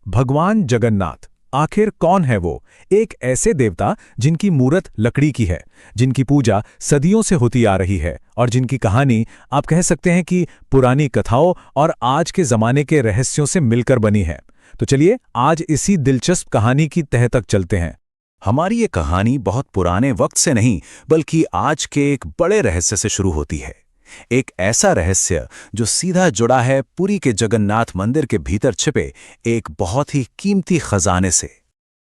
भगवान जगन्नाथ आखिर कौन है वो? एक ऐसे देवता जिनकी मूरत लकड़ी की है, जिनकी पूजा सदियों से होती आ रही है और जिनकी कहानी आप कह सकते हैं कि पुरानी कथाओं और आज के जमाने के रहस्यों से मिलकर बनी है। तो चलिए आज इसी दिलचस्प कहानी की तह तक चलते हैं। हमारी ये कहानी बहुत पुराने वक्त से नहीं बल्कि आज के एक बड़े रहस्य से शुरू होती है। एक ऐसा रहस्य जो सीधा जुड़ा है पुरी के जगन्नाथ मंदिर के भीतर छिपे एक बहुत ही कीमती खजाने से।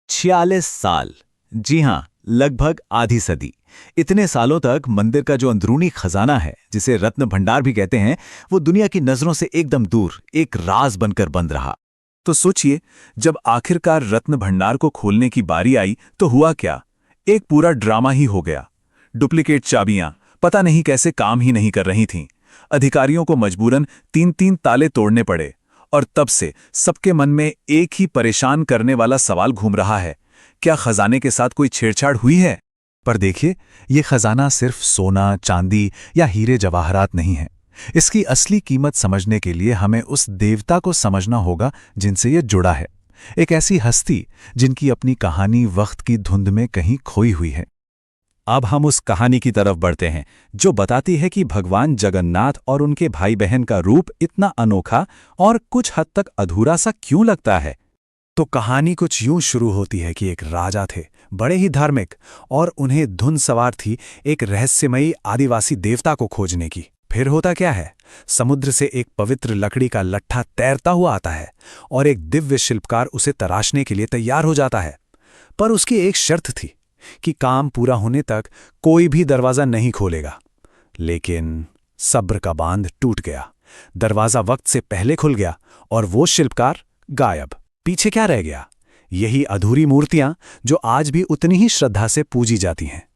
46 साल, जी हां, लगभग आधी सदी। इतने सालों तक मंदिर का जो अंदरूनी खजाना है, जिसे रत्न भंडार भी कहते हैं, वो दुनिया की नजरों से एकदम दूर एक राज बनकर बंद रहा। तो सोचिए, जब आखिरकार रत्न भंडार को खोलने की बारी आई तो हुआ क्या? एक पूरा ड्रामा ही हो गया। डुप्लीकेट चाबियां पता नहीं कैसे काम ही नहीं कर रही थीं। अधिकारियों को मजबूरन 3-3 ताले तोड़ने पड़े और तब से सबके मन में एक ही परेशान करने वाला सवाल घूम रहा है, क्या खजाने के साथ कोई छेड़छाड़ हुई है? पर देखिए, ये खजाना सिर्फ सोना, चांदी या हीरे जवाहरात नहीं है। इसकी असली कीमत समझने के लिए हमें उस देवता को समझना होगा जिनसे ये जुड़ा है। एक ऐसी हस्ती जिनकी अपनी कहानी वक्त की धुंध में कहीं खोई हुई है। अब हम उस कहानी की तरफ बढ़ते हैं जो बताती है कि भगवान जगन्नाथ और उनके भाई बहन का रूप इतना अनोखा और कुछ हद तक अधूरा सा क्यों लगता है। तो कहानी कुछ यूं शुरू होती है कि एक राजा थे, बड़े ही धार्मिक, और उन्हें धुन सवार थी एक रहस्यमयी आदिवासी देवता को खोजने की। फिर होता क्या है, समुद्र से एक पवित्र लकड़ी का लट्ठा तैरता हुआ आता है और एक दिव्य शिल्पकार उसे तराशने के लिए तैयार हो जाता है। पर उसकी एक शर्त थी कि काम पूरा होने तक कोई भी दरवाजा नहीं खोलेगा। लेकिन सब्र का बांध टूट गया। दरवाजा वक्त से पहले खुल गया और वो शिल्पकार गायब। पीछे क्या रह गया? यही अधूरी मूर्तियां जो आज भी उतनी ही श्रद्धा से पूजी जाती हैं।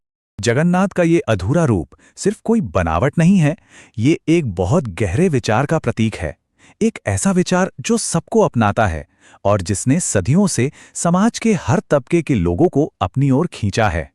जगन्नाथ का ये अधूरा रूप सिर्फ कोई बनावट नहीं है, ये एक बहुत गहरे विचार का प्रतीक है। एक ऐसा विचार जो सबको अपनाता है और जिसने सदियों से समाज के हर तबके के लोगों को अपनी ओर खींचा है।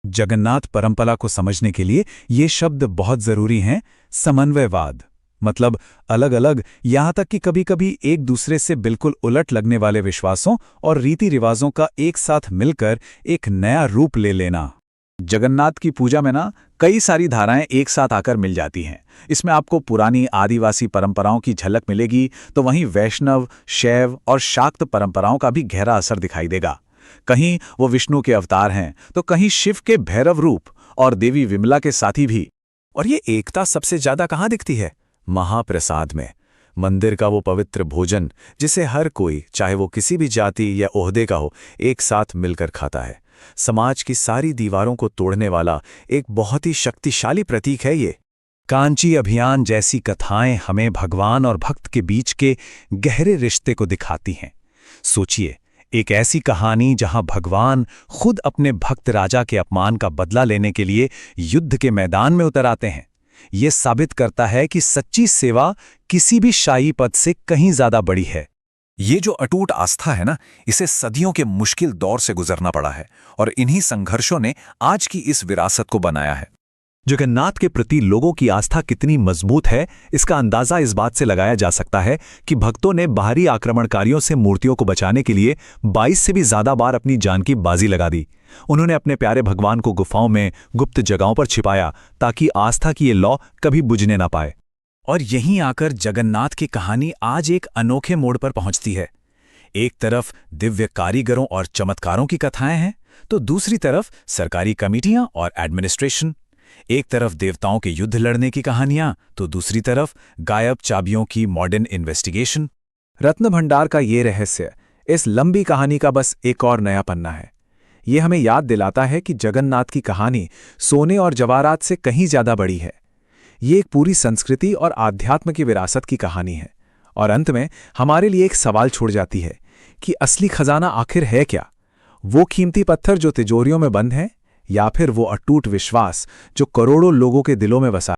जगन्नाथ परंपरा को समझने के लिए ये शब्द बहुत जरूरी हैं। समन्वयवाद मतलब अलग अलग, यहां तक कि कभी-कभी एक दूसरे से बिल्कुल उलट लगने वाले विश्वासों और रीति रिवाजों का एक साथ मिलकर एक नया रूप ले लेना। जगन्नाथ की पूजा में कई सारी धाराएं एक साथ आकर मिल जाती हैं। इसमें आपको पुरानी आदिवासी परंपराओं की झलक मिलेगी, तो वहीं वैष्णव, शैव और शाक्त परंपराओं का भी गहरा असर दिखाई देगा। कहीं वो विष्णु के अवतार हैं, तो कहीं शिव के भैरव रूप और देवी विमला के साथी भी। और ये एकता सबसे ज्यादा कहाँ दिखती है? महाप्रसाद में। मंदिर का वो पवित्र भोजन जिसे हर कोई, चाहे वो किसी भी जाति या ओहदे का हो, एक साथ मिलकर खाता है। समाज की सारी दीवारों को तोड़ने वाला एक बहुत ही शक्तिशाली प्रतीक है ये। कांची अभियान जैसी कथाएं हमें भगवान और भक्त के बीच के गहरे रिश्ते को दिखाती हैं। सोचिए, एक ऐसी कहानी जहां भगवान खुद अपने भक्त राजा के अपमान का बदला लेने के लिए युद्ध के मैदान में उतर आते हैं। ये साबित करता है कि सच्ची सेवा किसी भी शाही पद से कहीं ज्यादा बड़ी है। ये जो अटूट आस्था है इसे सदियों के मुश्किल दौर से गुजरना पड़ा है और इन्हीं संघर्षों ने आज की इस विरासत को बनाया है। जगन्नाथ के प्रति लोगों की आस्था कितनी मजबूत है, इसका अंदाजा इस बात से लगाया जा सकता है कि भक्तों ने बाहरी आक्रमणकारियों से मूर्तियों को बचाने के लिए 22 से भी ज्यादा बार अपनी जान की बाजी लगा दी। उन्होंने अपने प्यारे भगवान को गुफाओं में, गुप्त जगहों पर छिपाया ताकि आस्था की ये लौ कभी बुझने ना पाए। और यहीं आकर जगन्नाथ की कहानी आज एक अनोखे मोड़ पर पहुंचती है। एक तरफ दिव्य कारीगरों और चमत्कारों की कथाएं हैं, तो दूसरी तरफ सरकारी कमेटियां और एडमिनिस्ट्रेशन। एक तरफ देवताओं के युद्ध लड़ने की कहानियां, तो दूसरी तरफ गायब चाबियों की मॉडर्न इन्वेस्टिगेशन। रत्न भंडार का ये रहस्य इस लंबी कहानी का बस एक और नया पन्ना है। ये हमें याद दिलाता है कि जगन्नाथ की कहानी सोने और जवाहरात से कहीं ज्यादा बड़ी है। ये एक पूरी संस्कृति और आध्यात्म की विरासत की कहानी है। और अंत में हमारे लिए एक सवाल छोड़ जाती है कि असली खजाना आखिर है क्या? वो कीमती पत्थर जो तिजोरियों में बंद है, या फिर वो अटूट विश्वास जो करोड़ों लोगों के दिलों में बसा